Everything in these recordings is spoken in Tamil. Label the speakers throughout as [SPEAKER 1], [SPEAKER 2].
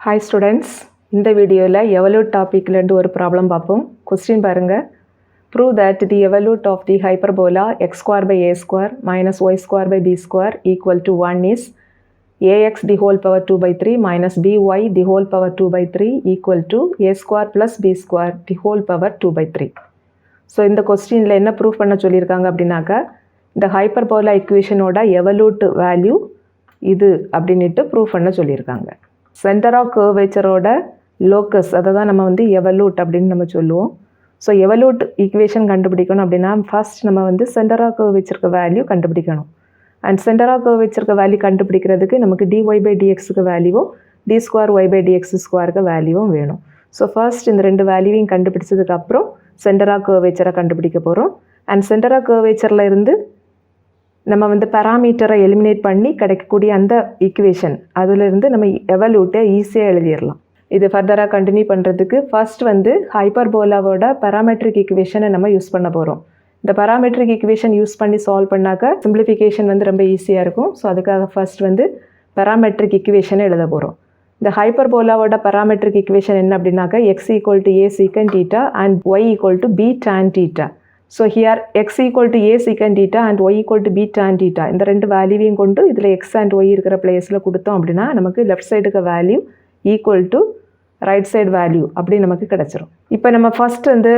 [SPEAKER 1] Hi students, இந்த வீடியோவில் evolute டாபிக்லேருந்து ஒரு ப்ராப்ளம் பார்ப்போம். கொஸ்டின் பாருங்க. Prove that the evolute of the hyperbola x square by a square minus y square by b square equal to 1 is ax the whole power 2 by 3 minus by the whole power 2 by 3 equal to a square plus b square the whole power 2 by 3. So இந்த கொஸ்டினில் என்ன ப்ரூஃப் பண்ண சொல்லியிருக்காங்க அப்படின்னாக்கா இந்த ஹைப்பர்போலா இக்குவேஷனோட எவல்யூட் வேல்யூ இது அப்படின்ட்டு ப்ரூஃப் பண்ண சொல்லியிருக்காங்க. சென்டர் ஆஃப் கர்வேச்சரோட லோக்கஸ் அதை தான் நம்ம வந்து எவல்யூட் அப்படின்னு நம்ம சொல்லுவோம். ஸோ எவல்யூட் ஈக்குவேஷன் கண்டுபிடிக்கணும் அப்படின்னா ஃபர்ஸ்ட் நம்ம வந்து சென்டர் ஆஃப் கர்வேச்சருக்கு வேல்யூ கண்டுபிடிக்கணும். அண்ட் சென்டர் ஆஃப் கர்வேச்சருக்கு வேல்யூ கண்டுபிடிக்கிறதுக்கு நமக்கு dy by dxக்கு வேல்யூவும் d square y by dx ஸ்கொயருக்கு வேல்யூவும் வேணும். ஸோ ஃபர்ஸ்ட் இந்த ரெண்டு வேல்யூவையும் கண்டுபிடிச்சதுக்கப்புறம் சென்டர் ஆஃப் கர்வேச்சரை கண்டுபிடிக்க போகிறோம். அண்ட் சென்டர் ஆஃப் கர்வேச்சரில் இருந்து நம்ம வந்து பேராமீட்டரை எலிமினேட் பண்ணி கிடைக்கக்கூடிய அந்த ஈக்குவேஷன் அதிலிருந்து நம்ம எவல்யூட்டை ஈஸியாக எழுதிடலாம். இது ஃபர்தராக கண்டினியூ பண்ணுறதுக்கு ஃபர்ஸ்ட் வந்து ஹைப்பர்போலாவோட பேராமெட்ரிக் ஈக்குவேஷனை நம்ம யூஸ் பண்ண போகிறோம். இந்த பேராமெட்ரிக் ஈக்குவேஷன் யூஸ் பண்ணி சால்வ் பண்ணாக்க சிம்பிளிஃபிகேஷன் வந்து ரொம்ப ஈஸியாக இருக்கும். ஸோ அதுக்காக ஃபர்ஸ்ட் வந்து பேராமெட்ரிக் ஈக்குவேஷனை எழுத போகிறோம். இந்த ஹைப்பர்போலாவோட பேராமெட்ரிக் ஈக்குவேஷன் என்ன அப்படின்னாக்கா x equal to a secant theta and y equal to b tan theta. So here x equal to a secant theta and y equal to b tan theta இந்த ரெண்டு வேல்யூவையும் கொண்டு இதில் x அண்ட் y இருக்கிற பிளேஸில் கொடுத்தோம் அப்படின்னா நமக்கு லெஃப்ட் சைடுக்கு value equal to right side value அப்படி நமக்கு கிடச்சிரும். இப்போ நம்ம ஃபஸ்ட் வந்து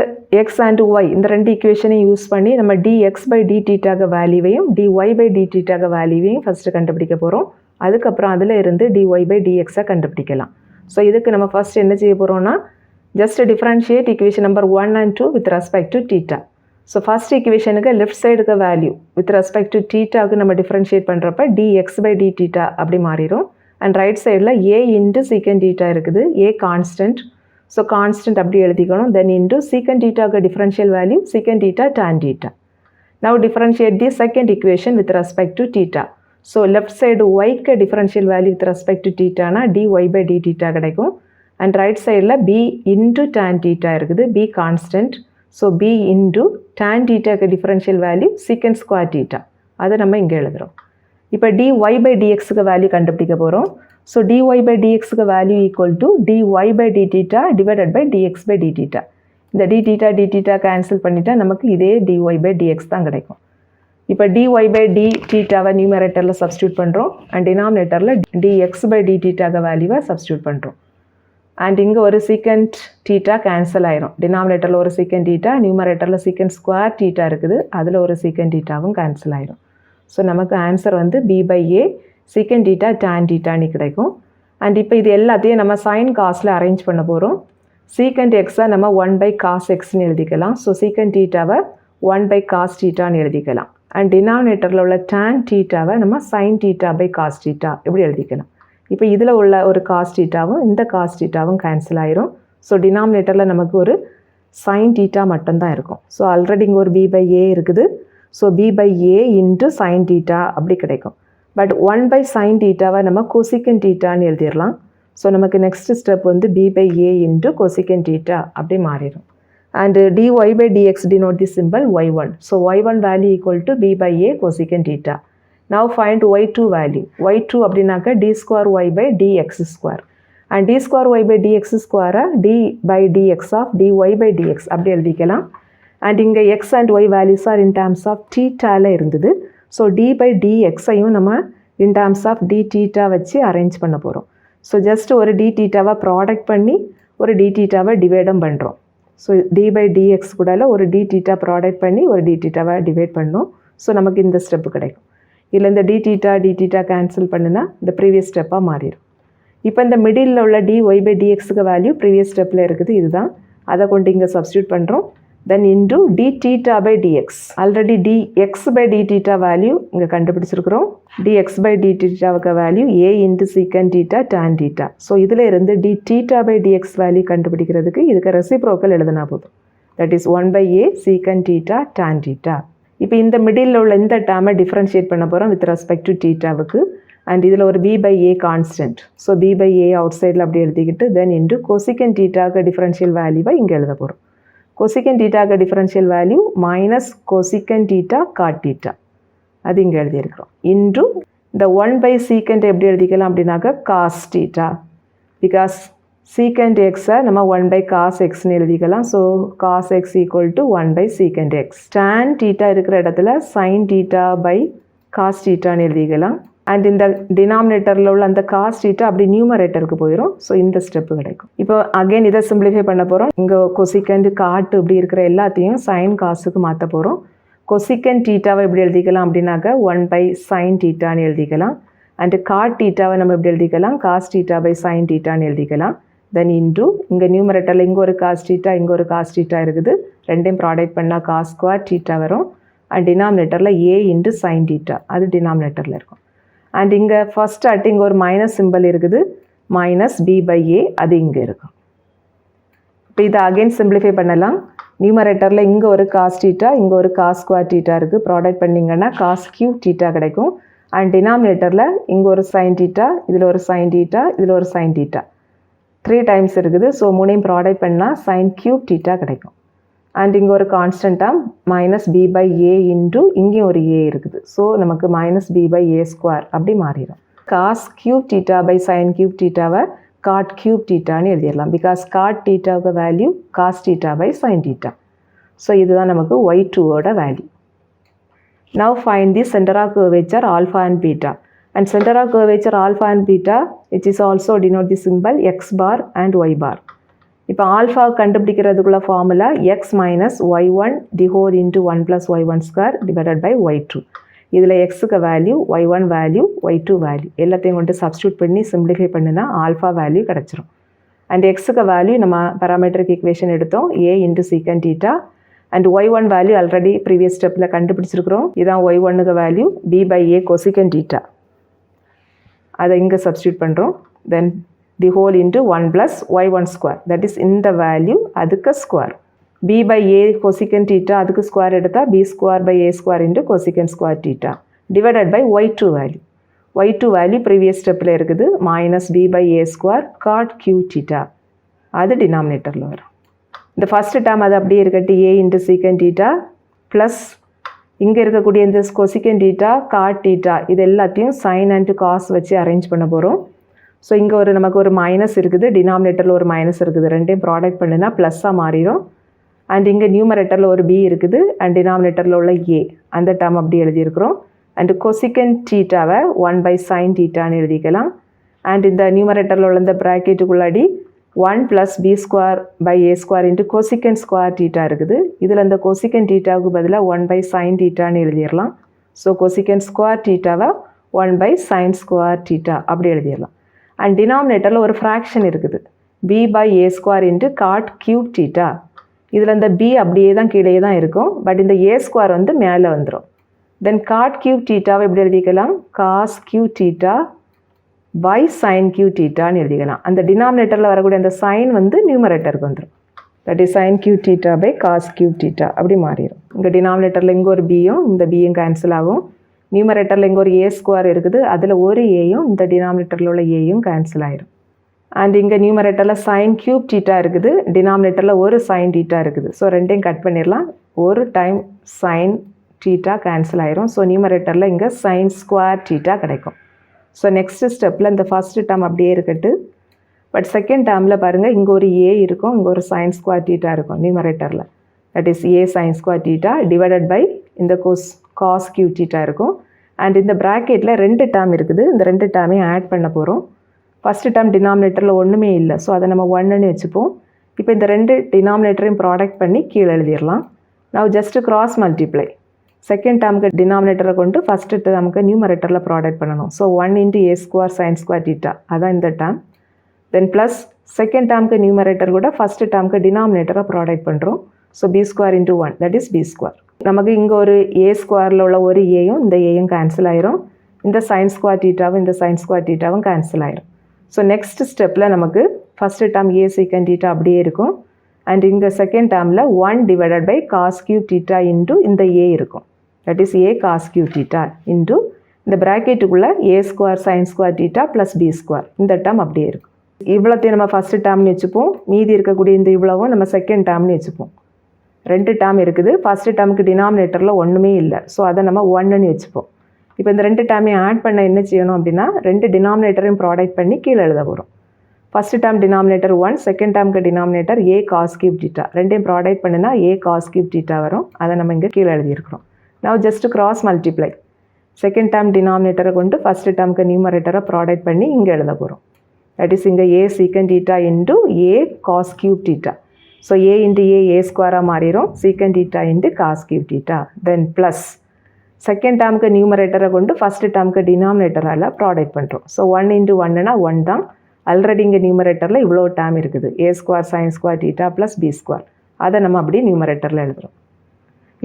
[SPEAKER 1] x அண்ட் y இந்த ரெண்டு ஈக்குவேஷனையும் யூஸ் பண்ணி நம்ம dx பை d theta வேல்யூவையும் dy பை d theta வேல்யூவையும் ஃபஸ்ட்டு கண்டுபிடிக்க போகிறோம். அதுக்கப்புறம் அதில் இருந்து dy பை dxஐ கண்டுபிடிக்கலாம். ஸோ இதுக்கு நம்ம ஃபஸ்ட் என்ன செய்ய போகிறோம்னா just differentiate equation number 1 and 2 with respect to theta. So first ஈக்குவேஷனுக்கு லெஃப்ட் சைடுக்கு வேல்யூ வித் ரெஸ்பெக்ட் டு தீட்டாவுக்கு நம்ம டிஃப்ரென்ஷியேட் பண்ணுறப்ப dx பை d theta அப்படி மாறிடும். அண்ட் ரைட் சைடில் a இன்ட்டு secant theta இருக்குது. a constant. ஸோ கான்ஸ்டன்ட் அப்படி எழுதிக்கணும். தென் இன்ட்டு secant thetaவுக்கு differential value secant theta tan theta. Now differentiate the second equation with respect to theta. So left side ஒய்க்கு differential value with respect to தீட்டானா dy பை d theta கிடைக்கும். அண்ட் ரைட் சைடில் b இன்ட்டு tan theta இருக்குது. b constant. So b into tan thetaக்கு differential value secant square theta. அதை நம்ம இங்கே எழுதுகிறோம். இப்போ dy பை dxக்கு வேல்யூ கண்டுபிடிக்க போகிறோம். ஸோ dy பை dxக்கு value equal to dy by d theta divided by dx by d theta. இந்த d theta கேன்சல் பண்ணிட்டா நமக்கு இதே dy பை dx தான் கிடைக்கும். இப்போ dy பை d thetaவை நியூமரேட்டரில் சப்ஸ்டியூட் பண்ணுறோம். அண்ட் டினாமினேட்டரில் dx பை d theta வேல்யூவை சப்ஸ்டியூட் பண்ணுறோம். அண்ட் இங்கே ஒரு secant theta கேன்சல் ஆயிரும். டினாமினேட்டரில் ஒரு secant theta, நியூமரேட்டரில் secant ஸ்கொயர் theta இருக்குது. அதில் ஒரு secant thetaவும் கேன்சல் ஆயிரும். ஸோ நமக்கு ஆன்சர் வந்து b by a secant theta tan thetaன்னு கிடைக்கும். அண்ட் இப்போ இது எல்லாத்தையும் நம்ம சைன் காஸில் அரேஞ்ச் பண்ண போகிறோம். secant xஐ நம்ம 1 பை காஸ் எக்ஸ்ன்னு எழுதிக்கலாம். ஸோ secant thetaவை 1 பை காஸ் thetaன்னு எழுதிக்கலாம். அண்ட் டினாமினேட்டரில் உள்ள tan thetaவை நம்ம sine theta by cos theta இப்படி எழுதிக்கலாம். இப்போ இதில் உள்ள ஒரு காஸ் thetaவும் இந்த காஸ் thetaவும் கேன்சல் ஆயிரும். ஸோ டினாமினேட்டரில் நமக்கு ஒரு சைன் theta மட்டும்தான் இருக்கும். ஸோ ஆல்ரெடி இங்கே ஒரு b பை a இருக்குது. So b by a into sine theta அப்படி கிடைக்கும். பட் 1 பை சைன் thetaவை நம்ம கொசிகன் thetaன்னு எழுதிடலாம். ஸோ நமக்கு நெக்ஸ்ட் ஸ்டெப் வந்து b by a into cosecant theta அப்படி மாறிடும். And dy by dx denote the symbol y1. So y1 value equal to b by a cosecant theta. Now find y2 value. y2 அப்படின்னாக்க d square y by dx square. And d square y by dx square d by dx of dy by dx அப்படி எழுதிக்கலாம். And இங்கே x and y values are in terms of thetaல இருந்தது. So d by dxஐயும் நம்ம in terms of d theta வச்சு அரேஞ்ச் பண்ண போகிறோம். ஸோ ஜஸ்ட் ஒரு d thetaவை ப்ராடக்ட் பண்ணி ஒரு d thetaவை டிவைடும் பண்ணுறோம். ஸோ d பை dx கூட ஒரு d theta ப்ராடக்ட் பண்ணி ஒரு d thetaவை டிவைட் பண்ணோம். ஸோ நமக்கு இந்த ஸ்டெப்பு கிடைக்கும். இதில் இந்த d theta கேன்சல் பண்ணுனா இந்த ப்ரீவியஸ் ஸ்டெப்பாக மாறிடும். இப்போ இந்த மிடில் உள்ள dy பை dxக்கு வேல்யூ ப்ரீவியஸ் ஸ்டெப்பில் இருக்குது. இதுதான் அதை கொண்டு இங்கே சப்ஸ்டியூட் பண்ணுறோம். Then into d theta by dx. Already dx by d theta value இங்கே கண்டுபிடிச்சிருக்கிறோம். dx பை d thetaவுக்கு value a into secant theta tan theta. So இதில் இருந்து d theta by dx value கண்டுபிடிக்கிறதுக்கு இதுக்கு ரெசிப்ரோக்கல் எழுதினா போதும். That is 1 by a secant theta tan theta. இப்போ இந்த மிடில் உள்ள இந்த டேர்மை டிஃப்ரென்ஷியேட் பண்ண போகிறோம் வித் ரெஸ்பெக்ட் டு தீட்டாவுக்கு. அண்ட் இதில் ஒரு b by a constant. So b by a அவுட் சைடில் அப்படி எழுதிக்கிட்டு தென் இன்ட்டு கொசிகன் தீட்டாவுக்கு டிஃப்ரென்ஷியல் வேல்யூவை இங்கே எழுத போகிறோம். கொசிகன் தீட்டாவுக்கு differential value minus cosecant theta cot theta அது இங்கே எழுதியிருக்கிறோம். இன்ட்டு இந்த 1 பை சீக்கண்ட் எப்படி எழுதிக்கலாம் அப்படின்னாக்க cos theta because secant x நம்ம 1 by cos x னு எழுதிக்கலாம். So cos x equal to 1 by secant x. tan theta இருக்கிற இடத்துல sin theta by cos theta னு எழுதிக்கலாம். அண்ட் இந்த டினாமினேட்டரில் உள்ள அந்த cos theta அப்படி நியூமரேட்டருக்கு போயிடும். ஸோ இந்த ஸ்டெப்பு கிடைக்கும். இப்போ அகைன் இதை சிம்பிளிஃபை பண்ண போகிறோம். இங்கே கொசிகண்ட் காட்டு இப்படி இருக்கிற எல்லாத்தையும் சைன் காசுக்கு மாற்ற போகிறோம். கொசிகண்ட் தீட்டாவை எப்படி எழுதிக்கலாம் அப்படின்னாக்க 1 by sin theta னு எழுதிக்கலாம். அண்ட் காட் தீட்டாவை நம்ம எப்படி எழுதிக்கலாம், cos theta by sin theta னு எழுதிக்கலாம். தென் இன்டூ இங்கே நியூமரேட்டரில் இங்கே ஒரு cos theta இங்கே ஒரு cos theta இருக்குது. ரெண்டையும் ப்ராடக்ட் பண்ணால் cos square theta வரும். அண்ட் டினாமினேட்டரில் a இன்ட்டு sin theta அது டினாமினேட்டரில் இருக்கும். அண்ட் இங்கே ஃபஸ்ட் அட் இங்கே ஒரு மைனஸ் சிம்பிள் இருக்குது, மைனஸ் b by a அது இங்கே இருக்கும். இப்போ இதை அகெயின் சிம்பிளிஃபை பண்ணலாம். நியூமரேட்டரில் இங்கே ஒரு cos theta இங்கே ஒரு cos square theta இருக்குது. ப்ராடக்ட் பண்ணிங்கன்னா cos cube theta கிடைக்கும். அண்ட் டினாமினேட்டரில் இங்கே ஒரு sin theta இதில் ஒரு sin theta இதில் ஒரு sin theta 3 டைம்ஸ் இருக்குது. ஸோ மூணையும் ப்ராடக்ட் பண்ணால் sin cube theta கிடைக்கும். அண்ட் இங்கே ஒரு கான்ஸ்டண்ட்டாக minus b by a into இங்கேயும் ஒரு a இருக்குது. ஸோ நமக்கு minus b by a square அப்படி மாறிடும். cos cube theta by sin cube thetaவை cot cube thetaன்னு எழுதிடலாம். பிகாஸ் cot thetaவுக்கு value cos theta by sin theta. So இதுதான் நமக்கு y2ஓட value. Now find the center of curvature alpha and beta. And center of curvature alpha and beta, which is also denote the symbol x bar and y bar. இப்போ ஆல்ஃபா கண்டுபிடிக்கிறதுக்குள்ள formula x minus y1 the whole into 1 plus y1 square divided by y2. இதில் எக்ஸுக்கு value y1 value y2 value எல்லாத்தையும் கொண்டு சப்ஸ்டியூட் பண்ணி சிம்பிளிஃபை பண்ணினா ஆல்ஃபா வேல்யூ கிடச்சிரும். அண்ட் எக்ஸுக்கு வேல்யூ நம்ம பேராமெட்ரிக் ஈக்குவேஷன் எடுத்தோம், a into secant theta. And y1 value already previous ஸ்டெப்பில் கண்டுபிடிச்சிருக்கிறோம். இதான் y1க்கு value b by a cosecant theta. அதை இங்கே சப்ஸ்டியூட் பண்ணுறோம். Then the whole into 1 plus y1 square that is இந்த வேல்யூ அதுக்கு square. b by a cosecant theta அதுக்கு ஸ்கொயர் எடுத்தால் b square by a square into cosecant square theta divided by y2 value. y2 value previous ஸ்டெப்பில் இருக்குது, minus b by a square cot q theta அது டினாமினேட்டரில் வரும். இந்த ஃபஸ்ட்டு டேர்ம் அது அப்படியே இருக்கட்டு a into secant theta plus இங்கே இருக்கக்கூடிய இந்த கொசிகன் theta cot theta இது எல்லாத்தையும் sin அண்ட் cos வச்சு அரேஞ்ச் பண்ண போகிறோம். ஸோ இங்கே ஒரு நமக்கு ஒரு மைனஸ் இருக்குது, டினாமினேட்டரில் ஒரு மைனஸ் இருக்குது. ரெண்டையும் ப்ராடக்ட் பண்ணுனா ப்ளஸ்ஸாக மாறிடும். அண்ட் இங்கே நியூமரேட்டரில் ஒரு b இருக்குது அண்ட் டினாமினேட்டரில் உள்ள a அந்த டேர்ம் அப்படி எழுதியிருக்கிறோம். அண்ட் கொசிகன் thetaவை 1 by sin thetaன்னு எழுதிக்கலாம். அண்ட் இந்த நியூமரேட்டரில் உள்ள இந்த ப்ராக்கெட்டுக்குள்ளாடி 1 plus b square by a square into cosecant square theta இருக்குது. இதில் இந்த cosecant thetaவுக்கு பதிலாக 1 by sin thetaன்னு எழுதிடலாம். So cosecant square thetaவை 1 by sin square theta அப்படி எழுதிடலாம். அண்ட் டினாமினேட்டரில் ஒரு ஃப்ராக்ஷன் இருக்குது, b by a square into cot cube theta. இதில் இந்த b அப்படியே தான் கீழே தான் இருக்கும், பட் இந்த a square வந்து மேலே வந்துடும். தென் cot cube thetaவை எப்படி எழுதிக்கலாம், cos cube theta by sin q thetaன்னு எழுதிக்கலாம். அந்த டினாமினேட்டரில் வரக்கூடிய அந்த சைன் வந்து நியூமரேட்டருக்கு வந்துடும். That is sin q theta by cos q theta அப்படி மாறிடும். இங்கே டினாமினேட்டரில் இங்கே ஒரு பியும் இந்த பியும் கேன்சல் ஆகும். நியூமரேட்டரில் இங்கே ஒரு a ஸ்கொயர் இருக்குது, அதில் ஒரு ஏயும் இந்த டினாமினேட்டரில் உள்ள ஏயும் கேன்சல் ஆகிடும். அண்ட் இங்கே நியூமரேட்டரில் sin cube theta இருக்குது, டினாமினேட்டரில் ஒரு sin theta இருக்குது. ஸோ ரெண்டையும் கட் பண்ணிடலாம். ஒரு டைம் sin theta கேன்சல் ஆகிரும். ஸோ நியூமரேட்டரில் இங்கே sin square theta கிடைக்கும். ஸோ நெக்ஸ்ட்டு ஸ்டெப்பில் இந்த ஃபஸ்ட்டு டேர்ம் அப்படியே இருக்கட்டு, பட் செகண்ட் டேர்மில் பாருங்கள் இங்கே ஒரு a இருக்கும், இங்கே ஒரு sin square theta இருக்கும் நியூமரேட்டரில். That is a sin square theta divided by இந்த cos q theta இருக்கும். அண்ட் இந்த ப்ராக்கெட்டில் 2 டேர்ம் இருக்குது, இந்த 2 டேர்மையும் ஆட் பண்ண போகிறோம். ஃபஸ்ட்டு டேர்ம் டினாமினேட்டரில் ஒன்றுமே இல்லை, ஸோ அதை நம்ம 1ன்னு வச்சுப்போம். இப்போ இந்த 2 டினாமினேட்டரையும் ப்ராடக்ட் பண்ணி கீழே எழுதிடலாம். நான் ஜஸ்ட்டு கிராஸ் மல்டிப்ளை செகண்ட் டேர்முக்கு டினாமினேட்டரை கொண்டு ஃபஸ்ட்டு டேர்முக்கு நியூமரேட்டரில் ப்ராடக்ட் பண்ணணும். So 1 into a square sin square theta அதான் இந்த டேர்ம். தென் ப்ளஸ் செகண்ட் டேர்முக்கு நியூமரேட்டர் கூட ஃபஸ்ட்டு டேர்முக்கு டினாமினேட்டரை ப்ராடக்ட் பண்ணுறோம். So b square into 1 that is b square. நமக்கு இங்கே ஒரு a ஸ்கொயரில் உள்ள ஒரு ஏயும் இந்த ஏயும் கேன்சல் ஆயிரும். இந்த sin square thetaவும் இந்த sin square thetaவும் கேன்சல் ஆயிரும். ஸோ நெக்ஸ்ட் ஸ்டெப்பில் நமக்கு first term a secant theta அப்படியே இருக்கும். அண்ட் இங்கே செகண்ட் டேர்மில் 1 divided by cos cube theta into இந்த a இருக்கும். that is a cos cube theta into இந்த ப்ராக்கெட்டுக்குள்ளே a square sin square theta plus b square இந்த டேர்ம் அப்படியே இருக்கும். இவ்வளோத்தையும் நம்ம ஃபஸ்ட்டு டேர்ம்னு வச்சுப்போம், மீதி இருக்கக்கூடிய இந்த இவ்வளவும் நம்ம செகண்ட் டேர்ம்னு வச்சுப்போம். 2 டேர்ம் இருக்குது, ஃபஸ்ட்டு டேர்முக்கு டினாமினேட்டரில் ஒன்றுமே இல்லை, ஸோ அதை நம்ம 1ன்னு வச்சுப்போம். இப்போ இந்த 2 டேர்மையும் ஆட் பண்ண என்ன செய்யணும் அப்படின்னா 2 டினாமினேட்டரையும் ப்ராடக்ட் பண்ணி கீழே எழுத போகிறோம். ஃபஸ்ட்டு டேர்ம் டினாமினேட்டர் 1, செகண்ட் டேர்முக்கு denominator a cos cube theta. ரெண்டையும் ப்ராடக்ட் பண்ணுனா a cos cube theta வரும். அதை நம்ம இங்கே கீழே எழுதியிருக்கிறோம். now just cross multiply. Second term டினாமினேட்டரை கொண்டு ஃபஸ்ட்டு டேர்முக்கு நியூமரேட்டரை ப்ராடக்ட் பண்ணி இங்கே எழுத போகிறோம். தட் இஸ் இங்கே a secant theta into a cos cube theta. So a into a ஸ்கொயராக மாறிடும். secant theta into cos cube theta. Then plus second டேர்முக்கு நியூமரேட்டரை கொண்டு ஃபஸ்ட்டு டேர்முக்கு டினாமினேட்டரால் ப்ராடக்ட் பண்ணுறோம். ஸோ 1 into 1னா 1 தான். ஆல்ரெடி இங்கே நியூமரேட்டரில் இவ்வளோ டேர்ம் இருக்குது. a square sin square theta plus b square. அதை நம்ம அப்படி நியூமரேட்டரில் எழுதுகிறோம்.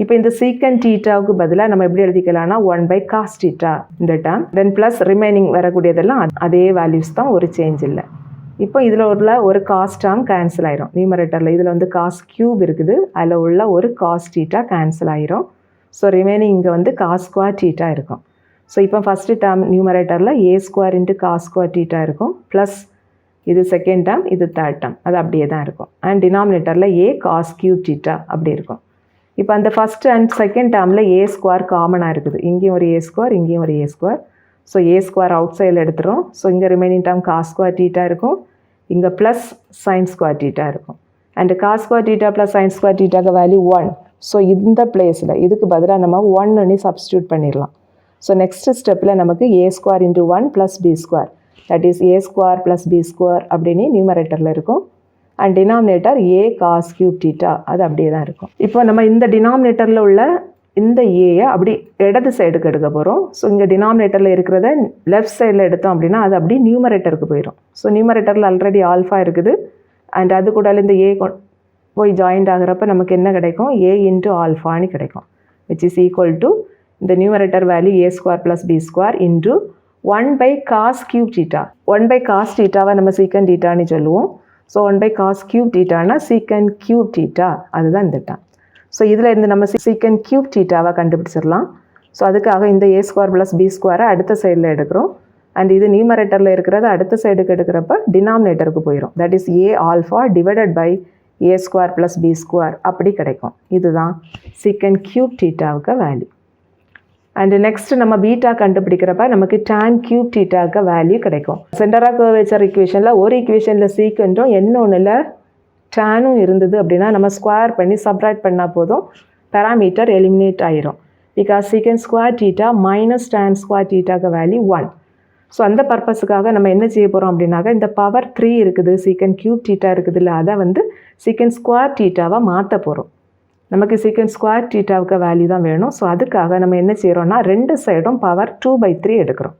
[SPEAKER 1] இப்போ இந்த secant thetaவுக்கு பதிலாக நம்ம எப்படி எழுதிக்கலாம்னா 1/cos theta இந்த டேர்ம். தென் ப்ளஸ் ரிமைனிங் வரக்கூடியதெல்லாம் அதே வேல்யூஸ் தான், ஒரு சேஞ்ச் இல்லை. இப்போ இதில் உள்ள ஒரு காஸ் டேர்ம் கேன்சல் ஆயிரும் நியூமரேட்டரில். இதில் வந்து cos cube இருக்குது, அதில் உள்ள ஒரு cos theta கேன்சல் ஆயிரும். ஸோ ரிமைனிங் இங்கே வந்து cos ஸ்கொயர் theta இருக்கும். ஸோ இப்போ ஃபஸ்ட்டு டேர்ம் நியூமரேட்டரில் a square into cos square theta இருக்கும். ப்ளஸ் இது செகண்ட் டேர்ம், இது தேர்ட் டேர்ம், அது அப்படியே தான் இருக்கும். அண்ட் டினாமினேட்டரில் a cos cube theta அப்படி இருக்கும். இப்போ அந்த ஃபஸ்ட் அண்ட் செகண்ட் டேர்மில் a ஸ்கொயர் காமனாக இருக்குது. இங்கேயும் ஒரு a ஸ்கொயர், இங்கேயும் ஒரு a square. So a square out சைடில் எடுத்துரும். ஸோ இங்கே remaining term cos square theta இருக்கும். இங்கே ப்ளஸ் sin ஸ்கொயர் theta இருக்கும். And cos square theta plus sin square thetaக்கு வேல்யூ 1. ஸோ இந்த பிளேஸில் இதுக்கு பதிலாக நம்ம 1 சப்ஸ்டியூட் பண்ணிடலாம். ஸோ நெக்ஸ்ட் ஸ்டெப்பில் நமக்கு a square into 1 plus b square, that is a square plus b square அப்படின்னு நியூமரேட்டரில் இருக்கும். And denominator a cos cube theta அது அப்படியே தான் இருக்கும். இப்போ நம்ம இந்த டினாமினேட்டரில் உள்ள இந்த ஏயை அப்படி இடது சைடுக்கு எடுக்க போகிறோம். ஸோ இங்கே டினாமினேட்டரில் இருக்கிறத லெஃப்ட் சைடில் எடுத்தோம் அப்படின்னா அது அப்படி நியூமரேட்டருக்கு போயிடும். ஸோ நியூமரேட்டரில் ஆல்ரெடி ஆல்ஃபா இருக்குது. அண்ட் அது கூட இந்த a போய் ஜாயிண்ட் ஆகிறப்ப நமக்கு என்ன கிடைக்கும், a இன்ட்டு ஆல்ஃபான்னு கிடைக்கும். விச் இஸ் ஈக்குவல் டு இந்த numerator value a square plus b square into 1/cos cube theta. 1/cos thetaவை நம்ம secant thetaன்னு சொல்லுவோம். So 1/cos cube thetaனா secant cube theta அதுதான் இந்த டேர்ம். ஸோ இதில் இருந்து நம்ம secant cube thetaவை கண்டுபிடிச்சிடலாம். ஸோ அதுக்காக இந்த a ஸ்கொயர் ப்ளஸ் b ஸ்கொயரை அடுத்த சைடில் எடுக்கிறோம். அண்ட் இது நியூமரேட்டரில் இருக்கிறது அடுத்த சைடுக்கு எடுக்கிறப்ப டினாமினேட்டருக்கு போயிடும். That is a alpha divided by a square plus b square அப்படி கிடைக்கும். இதுதான் secant cube thetaவுக்கு வேல்யூ. அண்ட் நெக்ஸ்ட் நம்ம பீட்டா கண்டுபிடிக்கிறப்ப நமக்கு tan cube thetaவுக்கு வேல்யூ கிடைக்கும். சென்டர் ஆஃப் கர்வேச்சர் ஈக்குவேஷனில் ஒரு ஈக்குவேஷனில் சீக்கண்டும் இன்னொன்றில் டேனும் இருந்தது அப்படின்னா நம்ம ஸ்கொயர் பண்ணி சப்ராக்ட் பண்ணால் போதும், பேராமீட்டர் எலிமினேட் ஆயிரும். Because secant square theta minus tan square thetaவுக்கு வேல்யூ 1. ஸோ அந்த பர்பஸுக்காக நம்ம என்ன செய்ய போகிறோம் அப்படின்னாக்க இந்த பவர் 3 இருக்குது, secant cube theta இருக்குது இல்லை, அதை வந்து secant ஸ்கொயர் thetaவை மாற்ற போகிறோம். நமக்கு secant ஸ்கொயர் thetaவுக்கு வேல்யூ தான் வேணும். ஸோ அதுக்காக நம்ம என்ன செய்கிறோம்னா ரெண்டு சைடும் பவர் 2/3 எடுக்கிறோம்.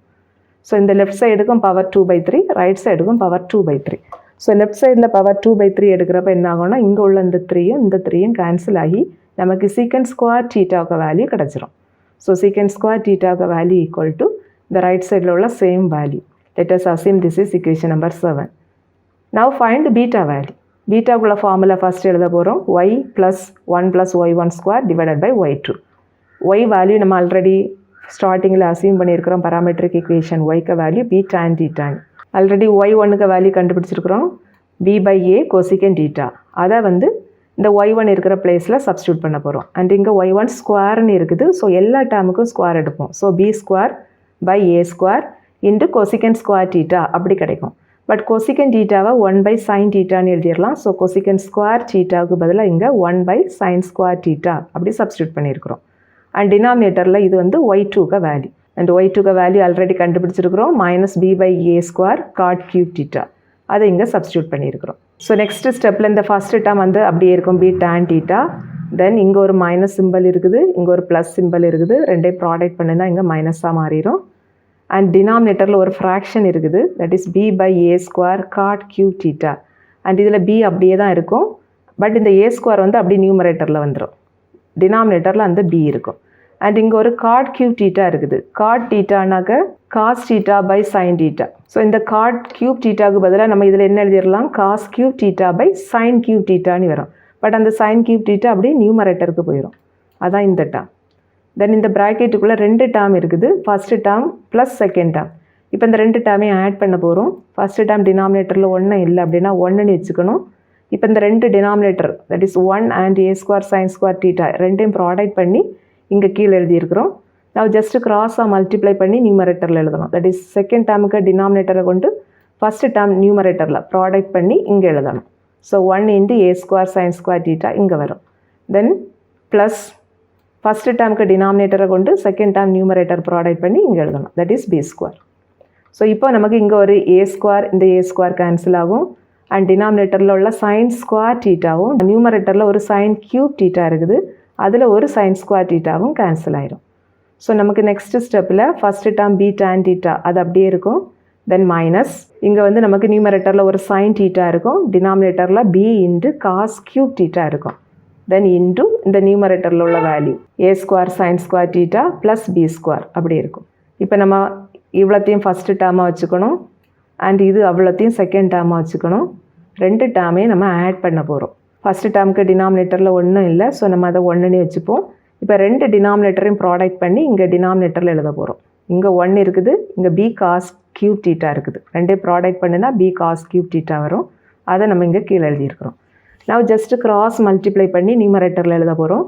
[SPEAKER 1] ஸோ இந்த லெஃப்ட் சைடுக்கும் பவர் 2/3, ரைட் சைடுக்கும் பவர் 2/3. ஸோ லெஃப்ட் சைடில் பவர் 2/3 எடுக்கிறப்ப என்ன ஆகும்னா இங்கே உள்ள இந்த 3யும் கேன்சல் ஆகி நமக்கு secant ஸ்கொயர் thetaவுக்கு வேல்யூ கிடச்சிரும். ஸோ secant ஸ்கொயர் thetaவுக்கு வேல்யூ ஈக்குவல் டு இந்த ரைட் சைடில் உள்ள same value. Let us assume this is equation number 7. Now find beta value. பீட்டாக்குள்ள ஃபார்முலா ஃபஸ்ட் எழுத போகிறோம். y plus 1 plus y1 square divided by y2. y value நம்ம ஆல்ரெடி ஸ்டார்டிங்கில் அசியூம் பண்ணியிருக்கிறோம். பராமெட்ரிக் ஈக்குவேஷன் yக்கு value b tan theta. Already y1க்கு வேல்யூ கண்டுபிடிச்சிருக்கிறோம் b/a cosecant theta. அதை வந்து இந்த y1 இருக்கிற பிளேஸில் சப்ஸ்டியூட் பண்ண போகிறோம். அண்ட் இங்கே y1 ஸ்கொயர்னு இருக்குது. ஸோ எல்லா டேர்முக்கும் ஸ்கொயர் எடுப்போம். So b square by a square into cosecant square theta அப்படி கிடைக்கும். பட் cosecant thetaவை 1/sin thetaன்னு எழுதிடலாம். ஸோ cosecant ஸ்கொயர் thetaவுக்கு பதிலாக இங்கே 1/sin ஸ்கொயர் theta அப்படி சப்ஸ்டியூட் பண்ணியிருக்கிறோம். அண்ட் டினாமினேட்டரில் இது வந்து y2க்கு வேல்யூ. அண்ட் y2க்கு வேல்யூ ஆல்ரெடி கண்டுபிடிச்சிருக்கிறோம். Minus b/a square cot cube theta அதை இங்கே சப்ஸ்டியூட் பண்ணியிருக்கிறோம். ஸோ நெக்ஸ்ட் ஸ்டெப்பில் இந்த ஃபஸ்ட் டேர்ம் வந்து அப்படியே இருக்கும் b tan theta. தென் இங்கே ஒரு மைனஸ் சிம்பிள் இருக்குது, இங்கே ஒரு ப்ளஸ் சிம்பிள் இருக்குது. ரெண்டே ப்ராடக்ட் பண்ணுனா இங்கே மைனஸாக மாறிடும். அண்ட் டினாமினேட்டரில் ஒரு ஃப்ராக்ஷன் இருக்குது, that is b/a square cot cube theta. And இதில் b அப்படியே தான் இருக்கும். பட் இந்த a ஸ்கொயர் வந்து அப்படியே நியூமரேட்டரில் வந்துடும். டினாமினேட்டரில் அந்த b இருக்கும். அண்ட் இங்கே ஒரு cot cube theta இருக்குது. cot thetaனாக்க cos theta by sin theta. So இந்த cot cube thetaவுக்கு பதிலாக நம்ம இதில் என்ன எழுதிடலாம், cos cube theta by sin cube thetaன்னு வரும். பட் அந்த sin cube theta அப்படியே நியூமரேட்டருக்கு போயிடும். அதான் இந்த டேர்ம். தென் இந்த ப்ராக்கெட்டுக்குள்ளே ரெண்டு டேர்ம் இருக்குது. First term plus second term. இப்போ இந்த ரெண்டு டேர்மையும் ஆட் பண்ண போகிறோம். ஃபஸ்ட்டு டேர்ம் டினாமினேட்டரில் 1 இல்லை அப்படின்னா 1ன்னு வச்சுக்கணும். இப்போ இந்த ரெண்டு denominator that is 1 and a square sin square theta ரெண்டையும் ப்ராடக்ட் பண்ணி இங்கே கீழே எழுதியிருக்கிறோம். நான் ஜஸ்ட்டு கிராஸாக மல்டிப்ளை பண்ணி நியூமரேட்டரில் எழுதணும். தட் இஸ் செகண்ட் டேர்முக்கு டினாமினேட்டரை கொண்டு ஃபஸ்ட்டு டேர்ம் நியூமரேட்டரில் ப்ராடக்ட் பண்ணி இங்கே எழுதணும். ஸோ 1 இன்ட்டு ஏ ஸ்கொயர் சைன் ஸ்கொயர் தீட்டா இங்கே வரும். தென் ப்ளஸ் ஃபஸ்ட்டு டேர்முக்கு டினாமினேட்டரை கொண்டு செகண்ட் டேர்ம் நியூமரேட்டர் ப்ராடக்ட் பண்ணி இங்கே எழுதணும். That is B square. So இப்போ நமக்கு இங்கே ஒரு ஏ ஸ்கொயர், இந்த ஏ ஸ்கொயர் கேன்சல் ஆகும். அண்ட் டினாமினேட்டரில் உள்ள சைன் ஸ்கொயர் தீட்டாவும் நியூமரேட்டரில் ஒரு சைன் கியூப் தீட்டா இருக்குது, அதில் ஒரு சைன் ஸ்கொயர் தீட்டாவும் கேன்சல் ஆயிரும். ஸோ நமக்கு நெக்ஸ்ட் ஸ்டெப்பில் first term B tan theta அது அப்படியே இருக்கும். தென் மைனஸ் இங்கே வந்து நமக்கு நியூமரேட்டரில் ஒரு சைன் தீட்டா இருக்கும், டினாமினேட்டரில் b into cos cube theta இருக்கும். தென் இன்ட்டு இந்த நியூமரேட்டரில் உள்ள value a square sin square theta plus B square அப்படி இருக்கும். இப்போ நம்ம இவ்வளோத்தையும் ஃபஸ்ட்டு டேர்மாக வச்சுக்கணும், அண்ட் இது அவ்வளோத்தையும் செகண்ட் டேர்மாக வச்சுக்கணும். ரெண்டு டேர்மையும் நம்ம ஆட் பண்ண போகிறோம். ஃபஸ்ட்டு டேர்முக்கு டினாமினேட்டரில் ஒன்றும் இல்லை, ஸோ நம்ம அதை ஒன்றுனே வச்சுப்போம். இப்போ ரெண்டு டினாமினேட்டரையும் ப்ராடக்ட் பண்ணி இங்கே டினாமினேட்டரில் எழுத போகிறோம். இங்கே 1 இருக்குது, இங்கே பி காஸ் கியூப் தீட்டா இருக்குது. ரெண்டே ப்ராடக்ட் பண்ணினா பி காஸ் கியூப் தீட்டா வரும். அதை நம்ம இங்கே கீழே எழுதியிருக்கிறோம். நான் ஜஸ்ட்டு கிராஸ் மல்டிப்ளை பண்ணி நியூமரேட்டரில் எழுத போகிறோம்.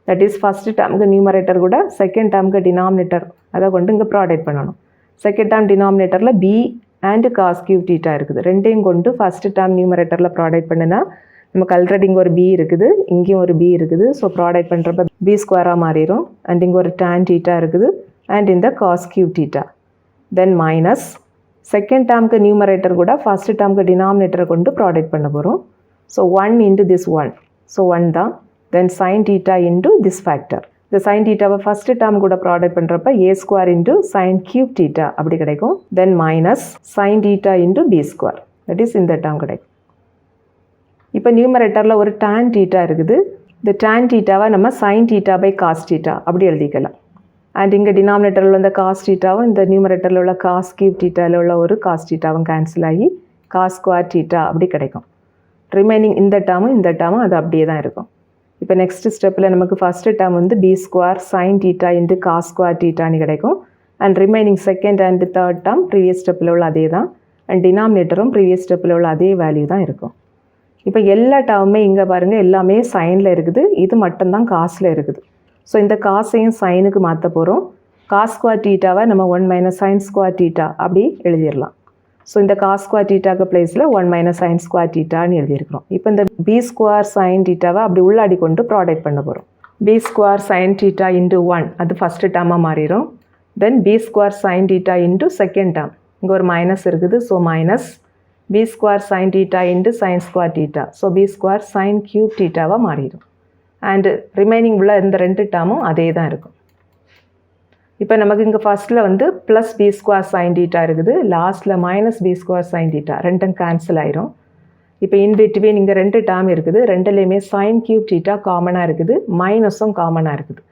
[SPEAKER 1] தட் இஸ் ஃபஸ்ட்டு டேர்முக்கு நியூமரேட்டர் கூட செகண்ட் டேர்முக்கு டினாமினேட்டர் அதை கொண்டு இங்கே ப்ராடக்ட் பண்ணணும். செகண்ட் டேர்ம் டினாமினேட்டரில் B and cos cube theta இருக்குது. ரெண்டையும் கொண்டு ஃபஸ்ட்டு டேர்ம் நியூமரேட்டரில் ப்ராடக்ட் பண்ணினா நமக்கு ஆல்ரெடி இங்கே ஒரு பி இருக்குது, இங்கேயும் ஒரு பி இருக்குது. ஸோ ப்ராடக்ட் பண்ணுறப்ப பி ஸ்கொயராக மாறிடும். அண்ட் இங்கே ஒரு டேன் தீட்டா இருக்குது அண்ட் இந்த cos cube theta. Then minus second டேர்முக்கு நியூமரேட்டர் கூட ஃபஸ்ட்டு டேர்முக்கு டினாமினேட்டரை கொண்டு ப்ராடக்ட் பண்ண போகிறோம். ஸோ 1 இன்ட்டு திஸ் 1, ஸோ 1 தான். Then sin theta into this factor. இந்த சைன் தீட்டாவை ஃபஸ்ட்டு டேர்ம் கூட ப்ராடக்ட் பண்ணுறப்ப a square into sin cube theta அப்படி கிடைக்கும். Then minus sin theta into b square, that is இந்த டேர்ம் கிடைக்கும். இப்போ நியூமரேட்டரில் ஒரு tan தீட்டா இருக்குது. இந்த tan தீட்டாவை நம்ம sine theta by cos theta அப்படி எழுதிக்கலாம். அண்ட் இங்கே டினாமினேட்டரில் உள்ள காஸ் தீட்டாவும் இந்த நியூமரேட்டரில் உள்ள காஸ் கியூப் தீட்டாவில் உள்ள ஒரு காஸ் தீட்டாவும் கேன்சல் ஆகி காஸ் ஸ்கொயர் தீட்டா அப்படி கிடைக்கும். ரிமைனிங் இந்த டேர்மும் அது அப்படியே தான் இருக்கும். இப்போ நெக்ஸ்ட் ஸ்டெப்பில் நமக்கு ஃபஸ்ட்டு டேர்ம் வந்து b square sign theta into cos square தீட்டான்னு கிடைக்கும். And remaining second and third term previous ஸ்டெப்பில் உள்ள அதே தான். அண்ட் டினாமினேட்டரும் ப்ரீவியஸ் ஸ்டெப்பில் உள்ள அதே வேல்யூ தான் இருக்கும். இப்போ எல்லா டேர்முமே இங்கே பாருங்கள் எல்லாமே சைனில் இருக்குது, இது மட்டும்தான் காசில் இருக்குது. ஸோ இந்த காசையும் சைனுக்கு மாற்ற போகிறோம். காஸ் ஸ்கொயர் தீட்டாவை நம்ம 1 மைனஸ் சைன் ஸ்கொயர் தீட்டா அப்படி எழுதிடலாம். ஸோ இந்த காஸ் ஸ்கொயர் தீட்டாக்கு பிளேஸில் 1 மைனஸ் சைன் ஸ்கொயர் தீட்டான்னு எழுதியிருக்கிறோம். இப்போ இந்த பி ஸ்கொயர் சைன் தீட்டாவை அப்படி உள்ளாடி கொண்டு ப்ராடக்ட் பண்ண போகிறோம். B square sign theta into 1 அது ஃபஸ்ட்டு டேர்மாக மாறிடும். தென் b square sign theta into second term, இங்கே ஒரு மைனஸ் இருக்குது, so minus B square sign theta into sin square theta, so b square sin cube தீட்டாவாக மாறிடும். அண்டு ரிமைனிங் உள்ள இந்த ரெண்டு டேர்மும் அதே தான் இருக்கும். இப்போ நமக்கு இங்கே ஃபஸ்ட்டில் வந்து plus B square sign theta இருக்குது, லாஸ்ட்டில் minus B square sign theta, ரெண்டும் கேன்சல் ஆயிரும். இப்போ இன்பிட்வீன் இங்கே ரெண்டு டேர்ம் இருக்குது, ரெண்டுலேயுமே சைன் கியூப் தீட்டா காமனாக இருக்குது, மைனஸும் காமனாக இருக்குது.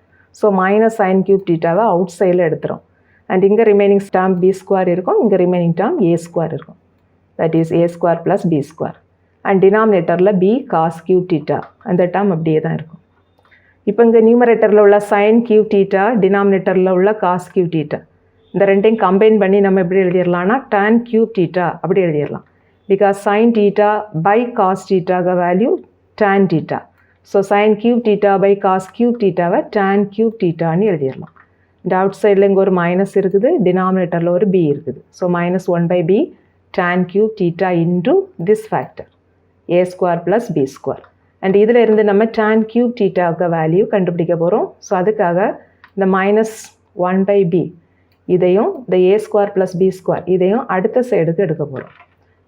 [SPEAKER 1] ஸோ மைனஸ் சைன் கியூப் தீட்டாவை அவுட் சைடில் எடுத்துரும். அண்ட் இங்கே ரிமைனிங் டேர்ம் பி ஸ்கொயர் இருக்கும், இங்கே ரிமைனிங் டேர்ம் ஏ ஸ்கொயர் இருக்கும். that is a square plus b square. and denominatorல b cos cube theta அந்த term அப்படியே தான் இருக்கும். இப்போ இங்கே நியூமரேட்டரில் உள்ள sin cube theta, டினாமினேட்டரில் உள்ள cos cube theta இந்த ரெண்டையும் கம்பைன் பண்ணி நம்ம எப்படி எழுதிடலாம்னா tan cube theta அப்படி எழுதிடலாம். because sin theta by cos theta value tan theta. So sin cube theta by cos cube thetaவை tan cube thetaன்னு எழுதிடலாம். இந்த அவுட் சைடில் இங்கே ஒரு மைனஸ் இருக்குது, டினாமினேட்டரில் ஒரு b இருக்குது. So minus 1 by b tan cube theta into this factor a square plus b square. and இதில் இருந்து நம்ம tan cube thetaவுக்கு வேல்யூ கண்டுபிடிக்க போகிறோம். ஸோ அதுக்காக இந்த minus 1 by b இதையும் இந்த a square plus b square இதையும் அடுத்த சைடுக்கு எடுக்க போகிறோம்.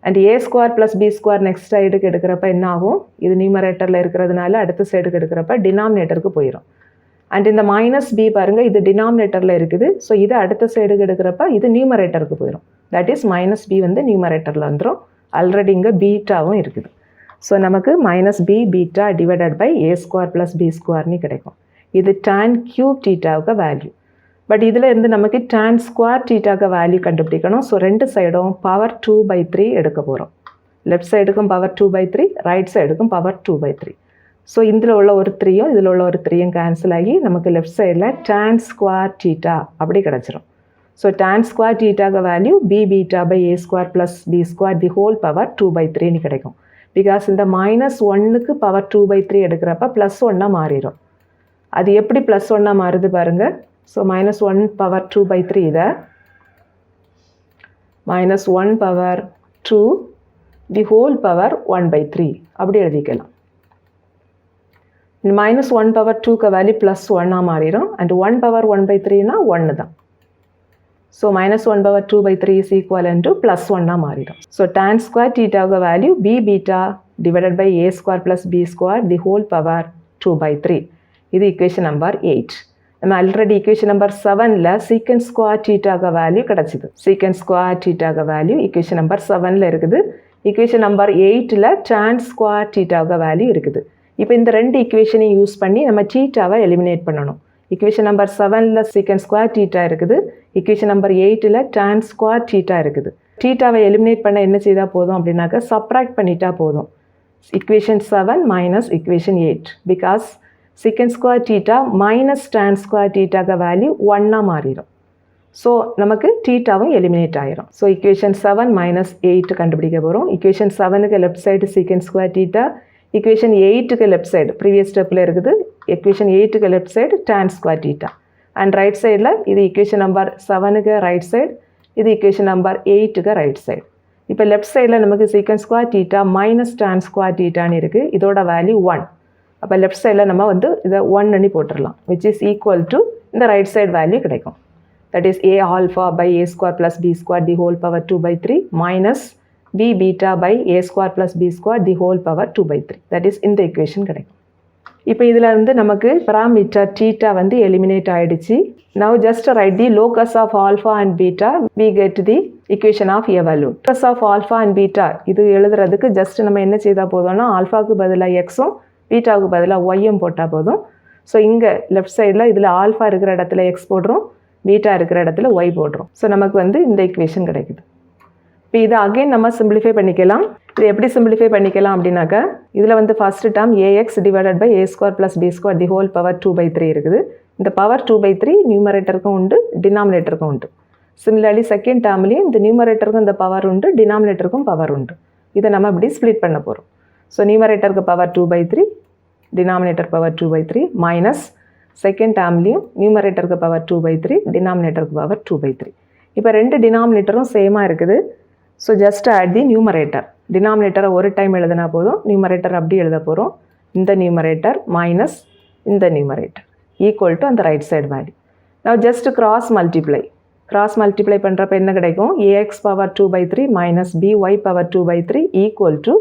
[SPEAKER 1] And a square plus b square next சைடுக்கு எடுக்கிறப்ப என்ன ஆகும், இது நியூமரேட்டரில் இருக்கிறதுனால அடுத்த சைடுக்கு எடுக்கிறப்ப டினாமினேட்டருக்கு போயிடும். அண்ட் இந்த மைனஸ் b பாருங்கள், இது டினாமினேட்டரில் இருக்குது. ஸோ இது அடுத்த சைடுக்கு எடுக்கிறப்ப இது நியூமரேட்டருக்கு போயிடும். தட் இஸ் மைனஸ் b வந்து நியூமரேட்டரில் வந்துடும். ஆல்ரெடி இங்கே பீட்டாவும் இருக்குது. ஸோ நமக்கு minus b beta divided by a square plus b ஸ்கொயர்னு கிடைக்கும். இது tan கியூப் தீட்டாவுக்கு வேல்யூ. பட் இதில் இருந்து நமக்கு tan ஸ்கொயர் தீட்டாவுக்கு வேல்யூ கண்டுபிடிக்கணும். ஸோ ரெண்டு சைடும் பவர் 2/3 எடுக்க போகிறோம். லெஃப்ட் சைடுக்கும் பவர் 2/3, ரைட் சைடுக்கும் பவர் 2/3. ஸோ இதில் உள்ள ஒரு 3யும் இதில் உள்ள ஒரு 3யும் கேன்சல் ஆகி நமக்கு லெஃப்ட் சைடில் tan ஸ்கொயர் தீட்டா அப்படி கிடச்சிரும். ஸோ tan ஸ்கொயர் தீட்டாக value b beta by a square plus b square the whole power 2/3ன்னு கிடைக்கும். பிகாஸ் இந்த -1க்கு பவர் 2/3 எடுக்கிறப்ப +1 மாறிடும். அது எப்படி +1 மாறுது பாருங்கள். ஸோ -1 பவர் 2/3 இதை -1 power 2 the whole power 1 by 3 அப்படி எழுதிக்கலாம். minus 1 power 2க்கு வேல்யூ plus 1 மாறிடும் and 1 power 1 by 3னா 1 தான். So minus 1 power 2 by 3 is equivalent to plus 1 மாறிடும். So tan square theta value b beta divided by a square plus b square the whole power 2 by 3. இது equation number 8. நம்ம already equation number 7ல secant square theta value கிடைச்சிது. secant square theta value equation number 7ல இருக்குது. equation number 8ல tan square theta value இருக்குது. இப்போ இந்த ரெண்டு ஈக்குவேஷனையும் யூஸ் பண்ணி நம்ம தீட்டாவை எலிமினேட் பண்ணணும். ஈக்குவேஷன் நம்பர் 7ல சீக்கண்ட் ஸ்கொயர் தீட்டா இருக்குது. ஈக்குவேஷன் நம்பர் 8ல டான் ஸ்கொயர் தீட்டா இருக்குது. தீட்டாவை எலிமினேட் பண்ண என்ன செய்தால் போதும் அப்படின்னாக்கா சப்ராக்ட் பண்ணிட்டா போதும். Equation 7 minus equation 8 because secant square theta minus tan square தீட்டாக வேல்யூ 1 மாறிடும். ஸோ நமக்கு தீட்டாவும் எலிமினேட் ஆயிரும். ஸோ ஈக்குவேஷன் 7 மைனஸ் 8 கண்டுபிடிக்க போகிறோம். ஈக்குவேஷன் 7க்கு left side secant square theta, equation 8க்கு left side previous stepல இருக்குது. equation 8க்கு left side tan square theta and right sideல இது equation number 7க்கு right side, இது equation number 8க்கு right side. இப்போ left sideல நமக்கு secant square theta minus tan square theta ன்னு இருக்கு. இதோட வேல்யூ 1. அப்போ left sideல நம்ம வந்து இதை 1 ன்னு போட்டுடலாம் which is equal to இந்த right side வேல்யூ கிடைக்கும். that is a alpha by a square plus b square the whole power 2 by 3 minus b beta by a square plus b square the whole power 2 by 3. that is இந்த equation கிடைக்கும். இப்போ இதில் வந்து நமக்கு parameter theta வந்து eliminate ஆயிடுச்சு. now just write the locus of alpha and beta, we get the equation of a value. locus of alpha and beta இது எழுதுறதுக்கு just நம்ம என்ன செய்தா போதும்னா ஆல்ஃபாவுக்கு பதிலாக எக்ஸும் பீட்டாவுக்கு பதிலாக ஒய்யும் போட்டால் போதும். ஸோ இங்கே லெஃப்ட் சைடில் இதில் ஆல்ஃபா இருக்கிற இடத்துல எக்ஸ் போடுறோம், பீட்டா இருக்கிற இடத்துல ஒய் போடுறோம். ஸோ நமக்கு வந்து இந்த equation கிடைக்குது. இப்போ இதை அகைன் நம்ம சிம்பிளிஃபை பண்ணிக்கலாம். இது எப்படி சிம்பிளிஃபை பண்ணிக்கலாம் அப்படின்னாக்கா இதில் வந்து first term A X divided by A square plus B square the whole power 2/3 இருக்குது. இந்த பவர் 2/3 நியூமரேட்டருக்கும் உண்டு, டினாமினேட்டருக்கும் உண்டு. சிமிலர்லி செகண்ட் டேர்ம்லேயும் இந்த நியூமரேட்டருக்கும் இந்த பவர் உண்டு, டினாமினேட்டருக்கும் பவர் உண்டு. இதை நம்ம இப்படி ஸ்ப்ளிட் பண்ண போகிறோம். ஸோ நியூமரேட்டருக்கு power 2/3, denominator power 2/3 minus second டேர்ம்லேயும் நியூமரேட்டருக்கு பவர் 2/3, டினாமினேட்டருக்கு பவர் 2/3. இப்போ ரெண்டு டினாமினேட்டரும் சேமாக இருக்குது. So just add the numerator. டினாமினேட்டரை ஒரு டைம் எழுதினா போதும், நியூமரேட்டர் அப்படி எழுத போகிறோம். இந்த நியூமரேட்டர் மைனஸ் இந்த நியூமரேட்டர் ஈக்குவல் டு அந்த ரைட் சைடு வேல்யூ. நான் ஜஸ்ட் கிராஸ் மல்டிப்ளை பண்ணுறப்ப என்ன கிடைக்கும்? A x power 2/3 minus b y power 2/3 equal to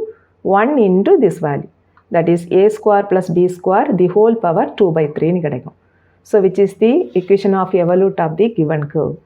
[SPEAKER 1] 1 into this value, that is A square plus B square the whole power 2/3 கிடைக்கும். So which is the equation of evolute of the given curve.